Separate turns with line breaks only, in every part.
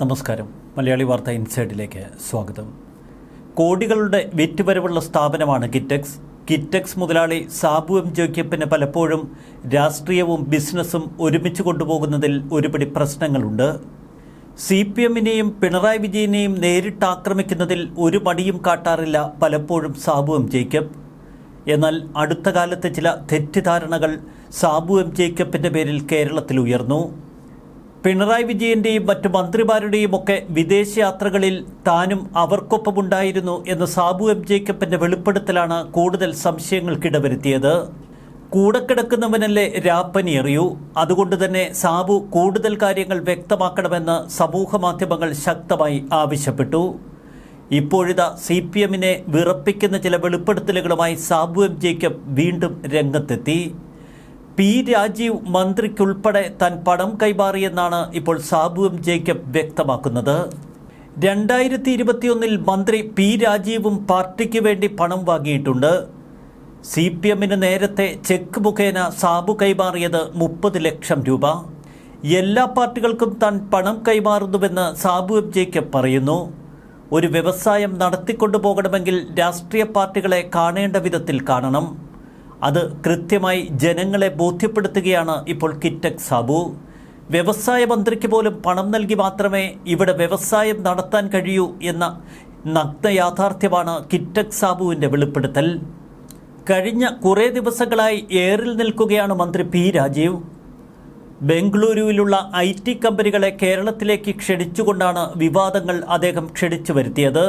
നമസ്കാരം. മലയാളി വാർത്ത ഇൻസൈഡിലേക്ക് സ്വാഗതം. കോടികളുടെ വിറ്റുവരവുള്ള സ്ഥാപനമാണ് കിറ്റെക്സ്. കിറ്റെക്സ് മുതലാളി സാബു എം ജേക്കബിന് പലപ്പോഴും രാഷ്ട്രീയവും ബിസിനസ്സും ഒരുമിച്ച് കൊണ്ടുപോകുന്നതിൽ ഒരുപിടി പ്രശ്നങ്ങളുണ്ട്. CPM-നെയും പിണറായി വിജയനെയും നേരിട്ട് ആക്രമിക്കുന്നതിൽ ഒരു മടിയും കാട്ടാറില്ല പലപ്പോഴും സാബു എം ജേക്കബ്. എന്നാൽ അടുത്ത കാലത്ത് ചില തെറ്റിദ്ധാരണകൾ സാബു എം ജേക്കബിൻ്റെ പേരിൽ കേരളത്തിൽ ഉയർന്നു. പിണറായി വിജയൻ്റെയും മറ്റു മന്ത്രിമാരുടെയും ഒക്കെ വിദേശയാത്രകളിൽ താനും അവർക്കൊപ്പമുണ്ടായിരുന്നു എന്ന സാബു എം ജേക്കബിൻ്റെ വെളിപ്പെടുത്തലാണ് കൂടുതൽ സംശയങ്ങൾക്കിടവരുത്തിയത്. കൂടെ കിടക്കുന്നവനല്ലേ രാപ്പനി എറിയൂ. അതുകൊണ്ട് തന്നെ സാബു കൂടുതൽ കാര്യങ്ങൾ വ്യക്തമാക്കണമെന്ന് സമൂഹ മാധ്യമങ്ങൾ ശക്തമായി ആവശ്യപ്പെട്ടു. ഇപ്പോഴിതാ CPM-നെ വിറപ്പിക്കുന്ന ചില വെളിപ്പെടുത്തലുകളുമായി സാബു എം ജേക്കബ് വീണ്ടും രംഗത്തെത്തി. P. രാജീവ് മന്ത്രിക്കുൾപ്പെടെ താൻ പണം കൈമാറിയെന്നാണ് ഇപ്പോൾ സാബു എം ജേക്കബ് വ്യക്തമാക്കുന്നത്. 2021 മന്ത്രി P. രാജീവും പാർട്ടിക്ക് വേണ്ടി പണം വാങ്ങിയിട്ടുണ്ട്. CPM-ന് നേരത്തെ ചെക്ക് മുഖേന സാബു കൈമാറിയത് 30 ലക്ഷം രൂപ. എല്ലാ പാർട്ടികൾക്കും താൻ പണം കൈമാറുന്നുവെന്ന് സാബു എം ജേക്കബ് പറയുന്നു. ഒരു വ്യവസായം നടത്തിക്കൊണ്ടു പോകണമെങ്കിൽ രാഷ്ട്രീയ പാർട്ടികളെ കാണേണ്ട വിധത്തിൽ കാണണം. അത് കൃത്യമായി ജനങ്ങളെ ബോധ്യപ്പെടുത്തുകയാണ് ഇപ്പോൾ കിറ്റെക്സ് സാബു. വ്യവസായ മന്ത്രിക്ക് പോലും പണം നൽകി മാത്രമേ ഇവിടെ വ്യവസായം നടത്താൻ കഴിയൂ എന്ന നഗ്ന യാഥാർത്ഥ്യമാണ് കിറ്റെക്സ് സാബുവിൻ്റെ വെളിപ്പെടുത്തൽ. കഴിഞ്ഞ കുറേ ദിവസങ്ങളായി എയറിൽ നിൽക്കുകയാണ് മന്ത്രി P. രാജീവ്. ബംഗളൂരുവിലുള്ള IT കമ്പനികളെ കേരളത്തിലേക്ക് ക്ഷണിച്ചുകൊണ്ടാണ് വിവാദങ്ങൾ അദ്ദേഹം ക്ഷണിച്ചു വരുത്തിയത്.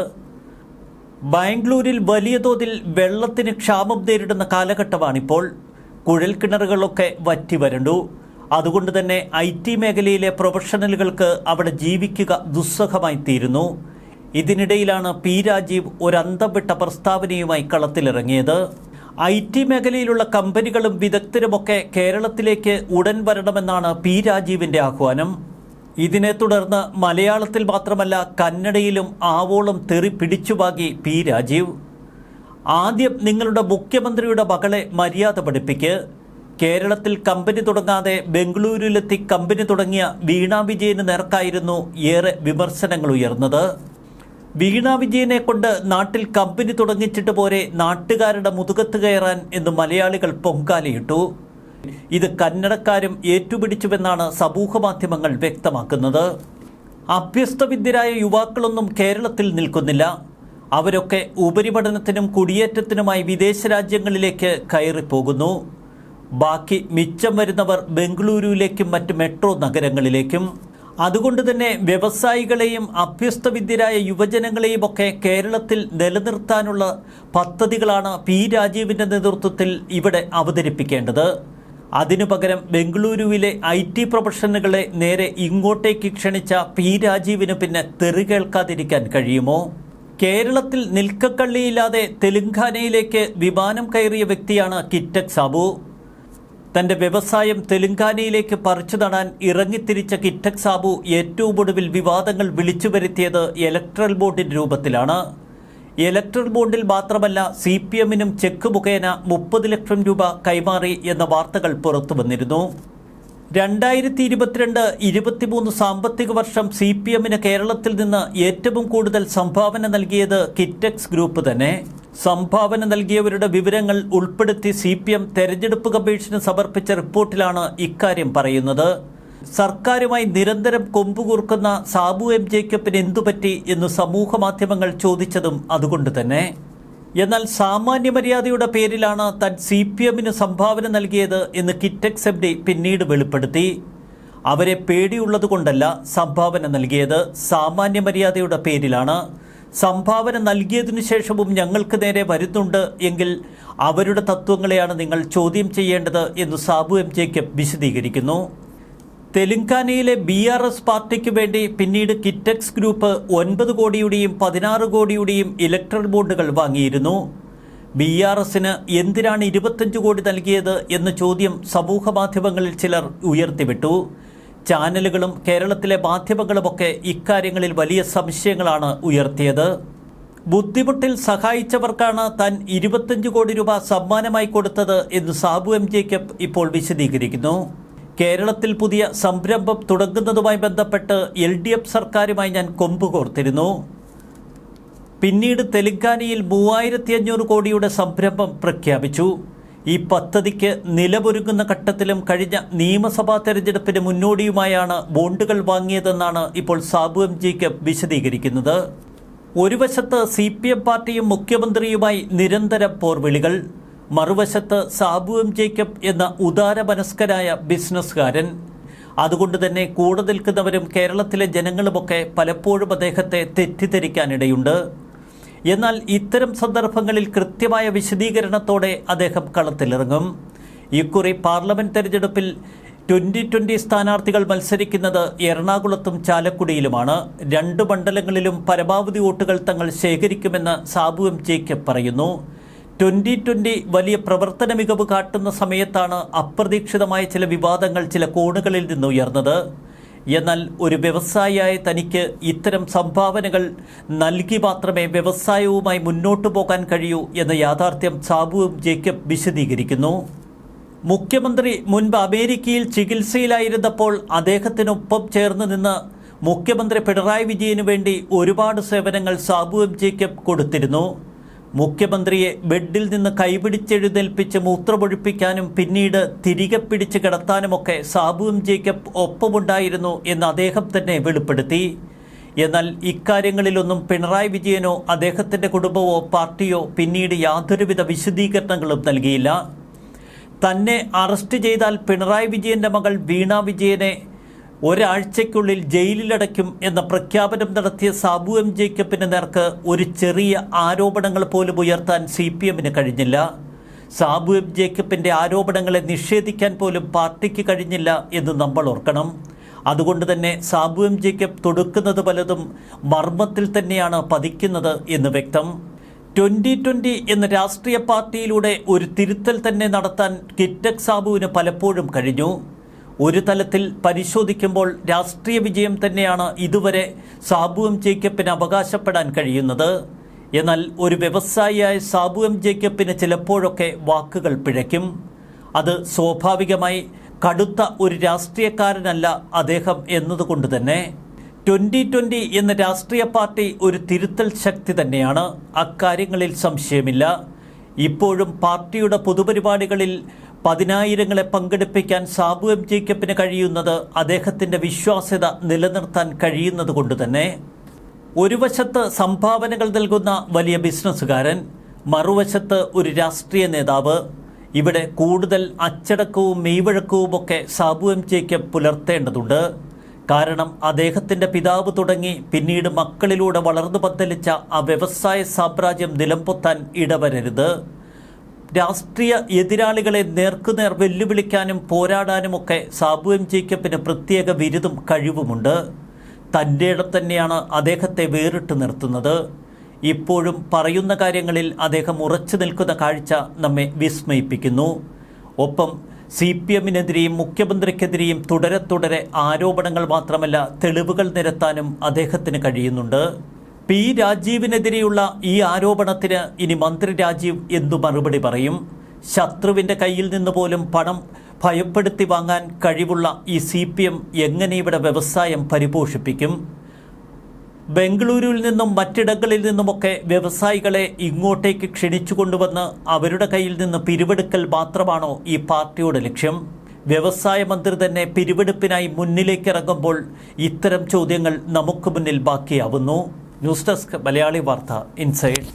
ബാംഗ്ലൂരിൽ വലിയ തോതിൽ വെള്ളത്തിന് ക്ഷാമം നേരിടുന്ന കാലഘട്ടമാണിപ്പോൾ. കുഴൽക്കിണറുകളൊക്കെ വറ്റി വരണ്ടു. അതുകൊണ്ട് തന്നെ IT മേഖലയിലെ പ്രൊഫഷണലുകൾക്ക് അവിടെ ജീവിക്കുക ദുസ്സഹമായി തീരുന്നു. ഇതിനിടയിലാണ് P. രാജീവ് ഒരന്തം വിട്ട പ്രസ്താവനയുമായി കളത്തിലിറങ്ങിയത്. IT മേഖലയിലുള്ള കമ്പനികളും വിദഗ്ധരുമൊക്കെ കേരളത്തിലേക്ക് ഉടൻ വരണമെന്നാണ് P. രാജീവിൻ്റെ ആഹ്വാനം. ഇതിനെ തുടർന്ന് മലയാളത്തിൽ മാത്രമല്ല കന്നഡയിലും ആവോളം തെറി പിടിച്ചുവാങ്ങി P. രാജീവ്. ആദ്യം നിങ്ങളുടെ മുഖ്യമന്ത്രിയുടെ മകളെ മര്യാദ പഠിപ്പിക്ക്. കേരളത്തിൽ കമ്പനി തുടങ്ങാതെ ബംഗളൂരുവിലെത്തി കമ്പനി തുടങ്ങിയ വീണ വിജയന് നേർക്കായിരുന്നു ഏറെ വിമർശനങ്ങൾ ഉയർന്നത്. വീണ വിജയനെ കൊണ്ട് നാട്ടിൽ കമ്പനി തുടങ്ങിച്ചിട്ട് പോരെ നാട്ടുകാരുടെ മുതുകത്ത് കയറാൻ എന്ന് മലയാളികൾ പൊങ്കാലയിട്ടു. ഇത് കന്നഡക്കാരും ഏറ്റുപിടിച്ചുവെന്നാണ് സമൂഹ മാധ്യമങ്ങൾ വ്യക്തമാക്കുന്നത്. അഭ്യസ്തവിദ്യരായ യുവാക്കളൊന്നും കേരളത്തിൽ നിൽക്കുന്നില്ല. അവരൊക്കെ ഉപരിപഠനത്തിനും കുടിയേറ്റത്തിനുമായി വിദേശ രാജ്യങ്ങളിലേക്ക് കയറിപ്പോകുന്നു. ബാക്കി മിച്ചം വരുന്നവർ ബംഗളൂരുവിലേക്കും മറ്റ് മെട്രോ നഗരങ്ങളിലേക്കും. അതുകൊണ്ട് തന്നെ വ്യവസായികളെയും അഭ്യസ്തവിദ്യരായ യുവജനങ്ങളെയും ഒക്കെ കേരളത്തിൽ നിലനിർത്താനുള്ള പദ്ധതികളാണ് P. രാജീവിൻ്റെ നേതൃത്വത്തിൽ ഇവിടെ അവതരിപ്പിക്കേണ്ടത്. അതിനു പകരം ബംഗളൂരുവിലെ IT പ്രൊഫഷണലുകളെ നേരെ ഇങ്ങോട്ടേക്ക് ക്ഷണിച്ച P. രാജീവിന് പിന്നെ തെറി കേൾക്കാതിരിക്കാൻ കഴിയുമോ? കേരളത്തിൽ നിൽക്കക്കള്ളിയില്ലാതെ തെലുങ്കാനയിലേക്ക് വിമാനം കയറിയ വ്യക്തിയാണ് കിറ്റെക്സ് സാബു. തൻ്റെ വ്യവസായം തെലുങ്കാനയിലേക്ക് പറിച്ചു നടാൻ ഇറങ്ങിത്തിരിച്ച കിറ്റെക്സ് സാബു ഏറ്റവും ഒടുവിൽ വിവാദങ്ങൾ വിളിച്ചു വരുത്തിയത് ഇലക്ട്രൽ ബോണ്ടിൻ്റെ രൂപത്തിലാണ്. ഇലക്ട്രൽ ബോണ്ടിൽ മാത്രമല്ല CPM-നും ചെക്ക് മുഖേന 30 ലക്ഷം രൂപ കൈമാറി എന്ന വാർത്തകൾ പുറത്തു വന്നിരുന്നു. 2022-23 സാമ്പത്തിക വർഷം CPM-ന് കേരളത്തിൽ നിന്ന് ഏറ്റവും കൂടുതൽ സംഭാവന നൽകിയത് കിറ്റെക്സ് ഗ്രൂപ്പ് തന്നെ. സംഭാവന നൽകിയവരുടെ വിവരങ്ങൾ ഉൾപ്പെടുത്തി CPM തെരഞ്ഞെടുപ്പ് കമ്മീഷന് സമർപ്പിച്ച റിപ്പോർട്ടിലാണ് ഇക്കാര്യം പറയുന്നത്. സർക്കാരുമായി നിരന്തരം കൊമ്പുകൂർക്കുന്ന സാബു എം ജേക്കബിന് എന്തുപറ്റി എന്ന് സമൂഹ മാധ്യമങ്ങൾ ചോദിച്ചതും അതുകൊണ്ട് തന്നെ. എന്നാൽ സാമാന്യ മര്യാദയുടെ പേരിലാണ് താൻ CPM-ന് സംഭാവന നൽകിയത് എന്ന് കിറ്റെക്സ് MD പിന്നീട് വെളിപ്പെടുത്തി. അവരെ പേടിയുള്ളതുകൊണ്ടല്ല സംഭാവന നൽകിയത്, സാമാന്യ മര്യാദയുടെ പേരിലാണ്. സംഭാവന നൽകിയതിനു ശേഷവും ഞങ്ങൾക്ക് നേരെ വരുന്നുണ്ട് എങ്കിൽ അവരുടെ തത്വങ്ങളെയാണ് നിങ്ങൾ ചോദ്യം ചെയ്യേണ്ടത് എന്ന് സാബു എം ജേക്കബ് വിശദീകരിക്കുന്നു. തെലുങ്കാനയിലെ BRS പാർട്ടിക്ക് വേണ്ടി പിന്നീട് കിറ്റെക്സ് ഗ്രൂപ്പ് 9 കോടിയുടെയും 16 കോടിയുടെയും ഇലക്ട്രൽ ബോണ്ടുകൾ വാങ്ങിയിരുന്നു. BRS-ന് എന്തിനാണ് 25 കോടി നൽകിയത് എന്ന ചോദ്യം സമൂഹ മാധ്യമങ്ങളിൽ ചിലർ ഉയർത്തിവിട്ടു. ചാനലുകളും കേരളത്തിലെ മാധ്യമങ്ങളുമൊക്കെ ഇക്കാര്യങ്ങളിൽ വലിയ സംശയങ്ങളാണ് ഉയർത്തിയത്. ബുദ്ധിമുട്ടിൽ സഹായിച്ചവർക്കാണ് താൻ 25 കോടി രൂപ സമ്മാനമായി കൊടുത്തത് എന്ന് സാബു എം ജേക്കബ് ഇപ്പോൾ വിശദീകരിക്കുന്നു. കേരളത്തിൽ പുതിയ സംരംഭം തുടങ്ങുന്നതുമായി ബന്ധപ്പെട്ട് LDF സർക്കാരുമായി ഞാൻ കൊമ്പ് കോർത്തിരുന്നു. പിന്നീട് തെലങ്കാനയിൽ 3500 കോടിയുടെ സംരംഭം പ്രഖ്യാപിച്ചു. ഈ പദ്ധതിക്ക് നിലവൊരുങ്ങുന്ന ഘട്ടത്തിലും കഴിഞ്ഞ നിയമസഭാ തെരഞ്ഞെടുപ്പിന് മുന്നോടിയുമായാണ് ബോണ്ടുകൾ വാങ്ങിയതെന്നാണ് ഇപ്പോൾ സാബു എം ജേക്കബ് വിശദീകരിക്കുന്നത്. ഒരു വശത്ത് CPM പാർട്ടിയും മുഖ്യമന്ത്രിയുമായി നിരന്തരം പോർവിളികൾ, മറുവശത്ത് സാബു എം ജേക്കബ് എന്ന ഉദാരമനസ്കനായ ബിസിനസ്സുകാരൻ. അതുകൊണ്ട് തന്നെ കൂടെ നിൽക്കുന്നവരും കേരളത്തിലെ ജനങ്ങളുമൊക്കെ പലപ്പോഴും അദ്ദേഹത്തെ തെറ്റിദ്ധരിക്കാനിടയുണ്ട്. എന്നാൽ ഇത്തരം സന്ദർഭങ്ങളിൽ കൃത്യമായ വിശദീകരണത്തോടെ അദ്ദേഹം കളത്തിലിറങ്ങും. ഇക്കുറി പാർലമെന്റ് തെരഞ്ഞെടുപ്പിൽ 2020 സ്ഥാനാർത്ഥികൾ മത്സരിക്കുന്നത് എറണാകുളത്തും ചാലക്കുടിയിലുമാണ്. 2 മണ്ഡലങ്ങളിലും പരമാവധി വോട്ടുകൾ തങ്ങൾ ശേഖരിക്കുമെന്ന് സാബു എം ജേക്കബ് പറയുന്നു. 2020 വലിയ പ്രവർത്തന മികവ് കാട്ടുന്ന സമയത്താണ് അപ്രതീക്ഷിതമായ ചില വിവാദങ്ങൾ ചില കോണുകളിൽ നിന്ന് ഉയർന്നത്. എന്നാൽ ഒരു വ്യവസായിയായ തനിക്ക് ഇത്തരം സംഭാവനകൾ നൽകി മാത്രമേ വ്യവസായവുമായി മുന്നോട്ടു പോകാൻ കഴിയൂ എന്ന യാഥാർത്ഥ്യം സാബു എം ജേക്കബ് വിശദീകരിക്കുന്നു. മുഖ്യമന്ത്രി മുൻപ് അമേരിക്കയിൽ ചികിത്സയിലായിരുന്നപ്പോൾ അദ്ദേഹത്തിനൊപ്പം ചേർന്ന് നിന്ന് മുഖ്യമന്ത്രി പിണറായി വിജയനു വേണ്ടി ഒരുപാട് സേവനങ്ങൾ സാബു എം ജേക്കബ് കൊടുത്തിരുന്നു. മുഖ്യമന്ത്രിയെ ബെഡിൽ നിന്ന് കൈപിടിച്ചെഴുന്നേൽപ്പിച്ച് മൂത്രമൊഴിപ്പിക്കാനും പിന്നീട് തിരികെ പിടിച്ച് കിടത്താനുമൊക്കെ സാബു എം ജേക്കബ് ഒപ്പമുണ്ടായിരുന്നു എന്ന് അദ്ദേഹം തന്നെ വെളിപ്പെടുത്തി. എന്നാൽ ഇക്കാര്യങ്ങളിലൊന്നും പിണറായി വിജയനോ അദ്ദേഹത്തിൻ്റെ കുടുംബമോ പാർട്ടിയോ പിന്നീട് യാതൊരുവിധ വിശദീകരണങ്ങളും നൽകിയില്ല. തന്നെ അറസ്റ്റ് ചെയ്താൽ പിണറായി വിജയൻ്റെ മകൾ വീണ വിജയനെ ഒരാഴ്ചയ്ക്കുള്ളിൽ ജയിലിലടയ്ക്കും എന്ന പ്രഖ്യാപനം നടത്തിയ സാബു എം ജേക്കബിന് നേർക്ക് ഒരു ചെറിയ ആരോപണങ്ങൾ പോലും ഉയർത്താൻ CPMന് കഴിഞ്ഞില്ല. സാബു എം ജേക്കബിൻ്റെ ആരോപണങ്ങളെ നിഷേധിക്കാൻ പോലും പാർട്ടിക്ക് കഴിഞ്ഞില്ല എന്ന് നമ്മൾ ഓർക്കണം. അതുകൊണ്ട് തന്നെ സാബു എം ജേക്കബ് തൊടുക്കുന്നത് പലതും മർമ്മത്തിൽ തന്നെയാണ് പതിക്കുന്നത് എന്ന് വ്യക്തം. 2020 എന്ന രാഷ്ട്രീയ പാർട്ടിയിലൂടെ ഒരു തിരുത്തൽ തന്നെ നടത്താൻ കിറ്റക് സാബുവിന് പലപ്പോഴും കഴിഞ്ഞു. ഒരു തലത്തിൽ പരിശോധിക്കുമ്പോൾ രാഷ്ട്രീയ വിജയം തന്നെയാണ് ഇതുവരെ സാബു എം ജേക്കബിന് അവകാശപ്പെടാൻ കഴിയുന്നത്. എന്നാൽ ഒരു വ്യവസായിയായ സാബു എം ജേക്കബിന് ചിലപ്പോഴൊക്കെ വാക്കുകൾ പിഴയ്ക്കും. അത് സ്വാഭാവികമായി കടുത്ത ഒരു രാഷ്ട്രീയക്കാരനല്ല അദ്ദേഹം എന്നതുകൊണ്ട് തന്നെ. 2020 എന്ന രാഷ്ട്രീയ പാർട്ടി ഒരു തിരുത്തൽ ശക്തി തന്നെയാണ്, അക്കാര്യങ്ങളിൽ സംശയമില്ല. ഇപ്പോഴും പാർട്ടിയുടെ പൊതുപരിപാടികളിൽ 10,000ങ്ങളെ പങ്കെടുപ്പിക്കാൻ സാബു എം ജേക്കബിന് കഴിയുന്നത് അദ്ദേഹത്തിൻ്റെ വിശ്വാസ്യത നിലനിർത്താൻ കഴിയുന്നത് കൊണ്ട് തന്നെ. ഒരു വശത്ത് സംഭാവനകൾ നൽകുന്ന വലിയ ബിസിനസ്സുകാരൻ, മറുവശത്ത് ഒരു രാഷ്ട്രീയ നേതാവ്. ഇവിടെ കൂടുതൽ അച്ചടക്കവും മെയ്വഴക്കവുമൊക്കെ സാബു എം ജേക്കബ് പുലർത്തേണ്ടതുണ്ട്. കാരണം അദ്ദേഹത്തിൻ്റെ പിതാവ് തുടങ്ങി പിന്നീട് മക്കളിലൂടെ വളർന്നു പന്തലിച്ച ആ വ്യവസായ സാമ്രാജ്യം നിലംപൊത്താൻ ഇടവരരുത്. രാഷ്ട്രീയ എതിരാളികളെ നേർക്കുനേർ വെല്ലുവിളിക്കാനും പോരാടാനുമൊക്കെ സാബു എം ജേക്കബിന് പ്രത്യേക ബിരുദം കഴിവുമുണ്ട്. തൻ്റെ ഇടം തന്നെയാണ് അദ്ദേഹത്തെ വേറിട്ട് നിർത്തുന്നത്. ഇപ്പോഴും പറയുന്ന കാര്യങ്ങളിൽ അദ്ദേഹം ഉറച്ചു നിൽക്കുന്ന കാഴ്ച നമ്മെ വിസ്മയിപ്പിക്കുന്നു. ഒപ്പം CPMനെതിരെയും മുഖ്യമന്ത്രിക്കെതിരെയും തുടരെ ആരോപണങ്ങൾ മാത്രമല്ല തെളിവുകൾ നിരത്താനും അദ്ദേഹത്തിന് കഴിയുന്നുണ്ട്. P. രാജീവിനെതിരെയുള്ള ഈ ആരോപണത്തിന് ഇനി മന്ത്രി രാജീവ് എന്തു മറുപടി പറയും? ശത്രുവിൻ്റെ കയ്യിൽ നിന്ന് പോലും പണം ഭയപ്പെടുത്തി വാങ്ങാൻ കഴിവുള്ള ഈ CPM എങ്ങനെ ഇവിടെ വ്യവസായം പരിപോഷിപ്പിക്കും? ബംഗളൂരുവിൽ നിന്നും മറ്റിടങ്ങളിൽ നിന്നുമൊക്കെ വ്യവസായികളെ ഇങ്ങോട്ടേക്ക് ക്ഷണിച്ചു കൊണ്ടുവന്ന് അവരുടെ കയ്യിൽ നിന്ന് പിരിവെടുക്കൽ മാത്രമാണോ ഈ പാർട്ടിയുടെ ലക്ഷ്യം? വ്യവസായ മന്ത്രി തന്നെ പിരിവെടുപ്പിനായി മുന്നിലേക്കിറങ്ങുമ്പോൾ ഇത്തരം ചോദ്യങ്ങൾ നമുക്ക് മുന്നിൽ ബാക്കിയാവുന്നു. ന്യൂസ് ഡെസ്ക് മലയാളി വാർത്ത ഇൻസൈഡ്.